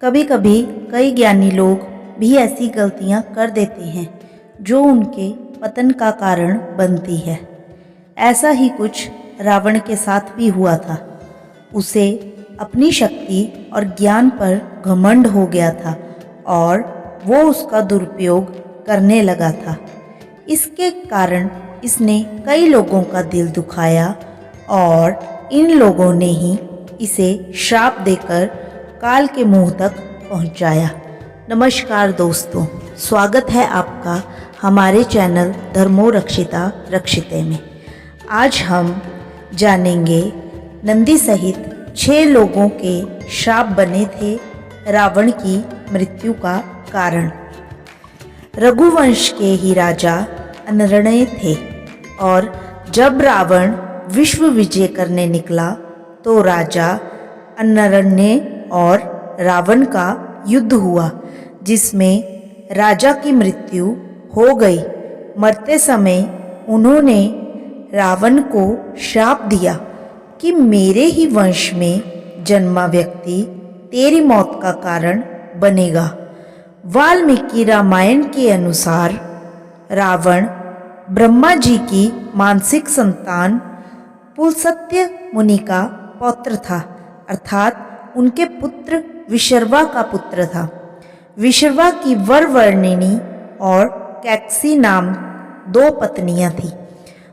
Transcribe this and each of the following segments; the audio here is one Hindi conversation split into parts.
कभी कभी कई ज्ञानी लोग भी ऐसी गलतियां कर देते हैं जो उनके पतन का कारण बनती है। ऐसा ही कुछ रावण के साथ भी हुआ था। उसे अपनी शक्ति और ज्ञान पर घमंड हो गया था और वो उसका दुरुपयोग करने लगा था। इसके कारण इसने कई लोगों का दिल दुखाया और इन लोगों ने ही इसे श्राप देकर काल के मुंह तक पहुंचाया। नमस्कार दोस्तों, स्वागत है आपका हमारे चैनल धर्मो रक्षिता रक्षिते में। आज हम जानेंगे नंदी सहित 6 लोगों के श्राप बने थे रावण की मृत्यु का कारण। रघुवंश के ही राजा अनरणय थे और जब रावण विश्व विजय करने निकला तो राजा अनरणय और रावण का युद्ध हुआ, जिसमें राजा की मृत्यु हो गई। मरते समय उन्होंने रावण को श्राप दिया कि मेरे ही वंश में जन्मा व्यक्ति तेरी मौत का कारण बनेगा। वाल्मीकि रामायण के अनुसार रावण ब्रह्मा जी की मानसिक संतान पुलस्त्य मुनि का पौत्र था, अर्थात उनके पुत्र विशर्वा का पुत्र था। विशर्वा की वरवर्णिनी और कैकसी नाम 2 पत्नियां थीं।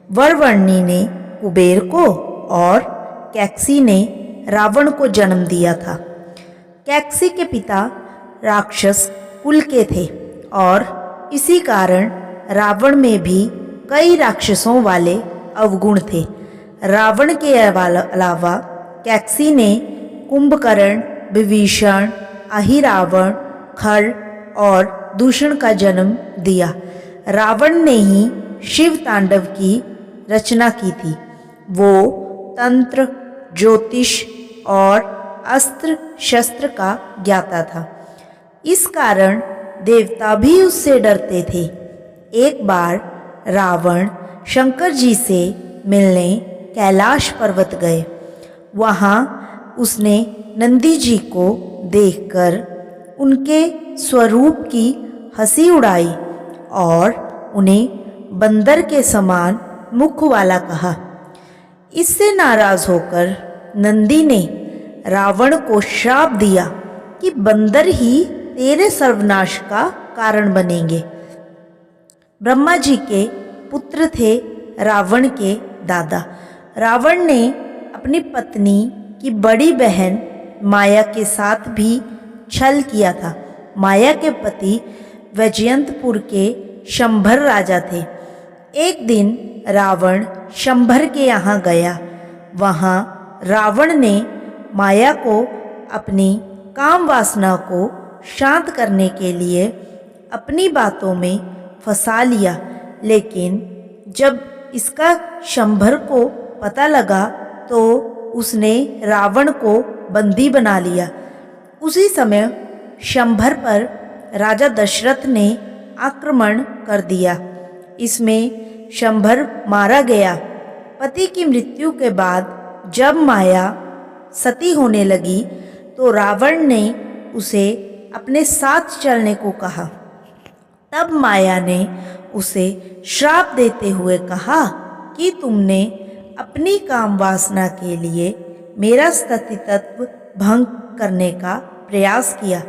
वरवर्णिनी ने कुबेर को और कैकसी ने रावण को जन्म दिया था। कैकसी के पिता राक्षस कुल के थे और इसी कारण रावण में भी कई राक्षसों वाले अवगुण थे। रावण के अलावा कैकसी ने कुंभकर्ण, विभीषण, अहिरावण, खर और दूषण का जन्म दिया। रावण ने ही शिव तांडव की रचना की थी। वो तंत्र, ज्योतिष और अस्त्र शस्त्र का ज्ञाता था। इस कारण देवता भी उससे डरते थे। एक बार रावण शंकर जी से मिलने कैलाश पर्वत गए। वहाँ उसने नंदी जी को देखकर उनके स्वरूप की हंसी उड़ाई और उन्हें बंदर के समान मुख वाला कहा। इससे नाराज होकर नंदी ने रावण को श्राप दिया कि बंदर ही तेरे सर्वनाश का कारण बनेंगे। ब्रह्मा जी के पुत्र थे रावण के दादा। रावण ने अपनी पत्नी की बड़ी बहन माया के साथ भी छल किया था। माया के पति वैजयंतपुर के शंभर राजा थे। एक दिन रावण शंभर के यहाँ गया। वहाँ रावण ने माया को अपनी काम वासना को शांत करने के लिए अपनी बातों में फंसा लिया, लेकिन जब इसका शंभर को पता लगा तो उसने रावण को बंदी बना लिया। उसी समय शंभर पर राजा दशरथ ने आक्रमण कर दिया। इसमें शंभर मारा गया। पति की मृत्यु के बाद जब माया सती होने लगी तो रावण ने उसे अपने साथ चलने को कहा। तब माया ने उसे श्राप देते हुए कहा कि तुमने अपनी काम वासना के लिए मेरा सती तत्व भंग करने का प्रयास किया,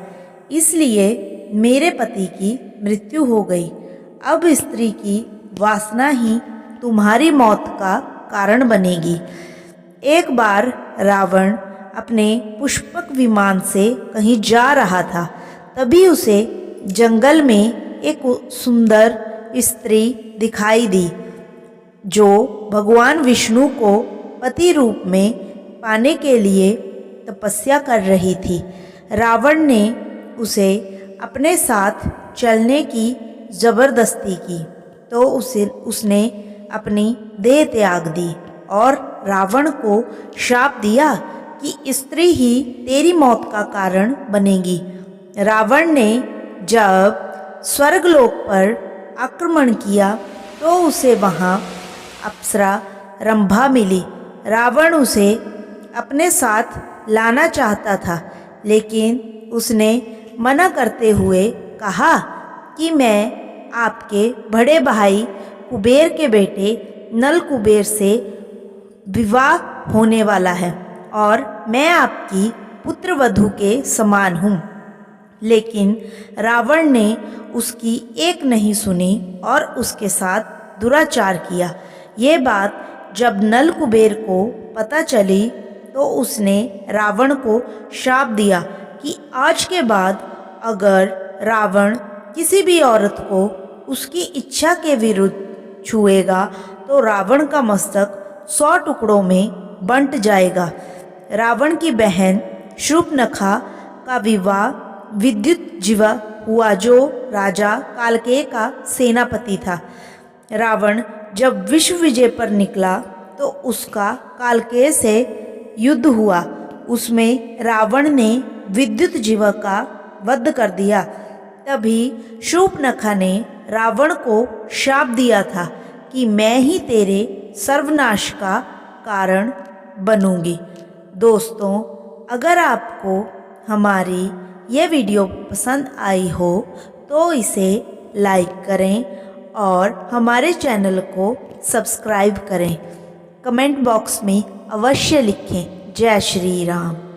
इसलिए मेरे पति की मृत्यु हो गई। अब स्त्री की वासना ही तुम्हारी मौत का कारण बनेगी। एक बार रावण अपने पुष्पक विमान से कहीं जा रहा था। तभी उसे जंगल में एक सुंदर स्त्री दिखाई दी जो भगवान विष्णु को पति रूप में पाने के लिए तपस्या कर रही थी। रावण ने उसे अपने साथ चलने की जबरदस्ती की तो उसने अपनी देह त्याग दी और रावण को श्राप दिया कि स्त्री ही तेरी मौत का कारण बनेगी। रावण ने जब स्वर्गलोक पर आक्रमण किया तो उसे वहाँ अप्सरा रंभा मिली। रावण उसे अपने साथ लाना चाहता था, लेकिन उसने मना करते हुए कहा कि मैं आपके बड़े भाई कुबेर के बेटे नल कुबेर से विवाह होने वाला है और मैं आपकी पुत्रवधू के समान हूँ। लेकिन रावण ने उसकी एक नहीं सुनी और उसके साथ दुराचार किया। ये बात जब नल कुबेर को पता चली तो उसने रावण को श्राप दिया कि आज के बाद अगर रावण किसी भी औरत को उसकी इच्छा के विरुद्ध छुएगा तो रावण का मस्तक 100 टुकड़ों में बंट जाएगा। रावण की बहन शूर्पणखा का विवाह विद्युतजिह्वा हुआ जो राजा कालकेय का सेनापति था। रावण जब विश्व विजय पर निकला तो उसका कालकेय से युद्ध हुआ। उसमें रावण ने विद्युतजिह्वा का वध कर दिया। तभी शूर्पणखा ने रावण को शाप दिया था कि मैं ही तेरे सर्वनाश का कारण बनूंगी। दोस्तों, अगर आपको हमारी ये वीडियो पसंद आई हो तो इसे लाइक करें और हमारे चैनल को सब्सक्राइब करें। कमेंट बॉक्स में अवश्य लिखें जय श्री राम।